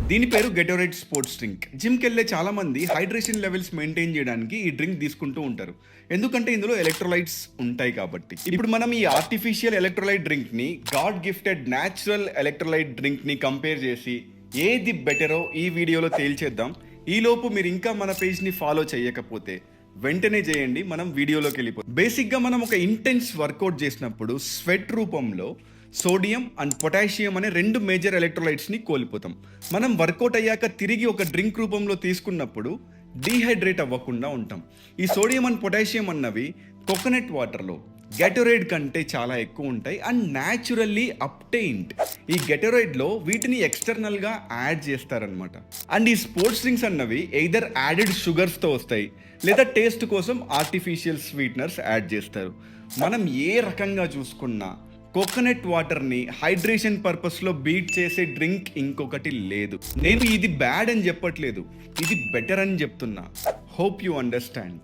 దీని పేరు గెటోరేడ్ sports drink. జిమ్కి వెళ్ళే చాలా మంది హైడ్రేషన్ లెవెల్స్ మెయింటైన్ చేయడానికి ఈ డ్రింక్ తీసుకుంటూ ఉంటారు. ఎందుకంటే ఇందులో ఎలక్ట్రోలైట్స్ ఉంటాయి కాబట్టి. ఇప్పుడు మనం ఈ ఆర్టిఫిషియల్ ఎలక్ట్రోలైట్ డ్రింక్ ని God gifted natural electrolyte drink ని కంపేర్ చేసి ఏది బెటరో ఈ వీడియోలో తేల్చేద్దాం. ఈలోపు మీరు ఇంకా మన పేజ్ ని ఫాలో చేయకపోతే వెంటనే చేయండి. మనం వీడియోలోకి వెళ్ళిపోతాం. బేసిక్గా మనం ఒక ఇంటెన్స్ వర్కౌట్ చేసినప్పుడు స్వెట్ రూపంలో సోడియం అండ్ పొటాషియం అనే రెండు మేజర్ ఎలక్ట్రోలైట్స్ని కోల్పోతాం. మనం వర్కౌట్ అయ్యాక తిరిగి ఒక డ్రింక్ రూపంలో తీసుకున్నప్పుడు డీహైడ్రేట్ అవ్వకుండా ఉంటాం. ఈ సోడియం అండ్ పొటాషియం అన్నవి కోకోనట్ వాటర్లో గెటోరేడ్ కంటే చాలా ఎక్కువ ఉంటాయి అండ్ న్యాచురల్లీ అప్టైన్డ్. ఈ గెటోరేడ్లో వీటిని ఎక్స్టర్నల్గా యాడ్ చేస్తారనమాట. అండ్ ఈ స్పోర్ట్స్ డ్రింక్స్ అన్నవి ఎయిదర్ యాడెడ్ షుగర్స్తో వస్తాయి లేదా టేస్ట్ కోసం ఆర్టిఫిషియల్ స్వీట్నర్స్ యాడ్ చేస్తారు. మనం ఏ రకంగా చూసుకున్నా కోకోనట్ వాటర్ని హైడ్రేషన్ పర్పస్లో బీట్ చేసే డ్రింక్ ఇంకొకటి లేదు. నేను ఇది బ్యాడ్ అని చెప్పట్లేదు, ఇది బెటర్ అని చెప్తున్నా. Hope you understand.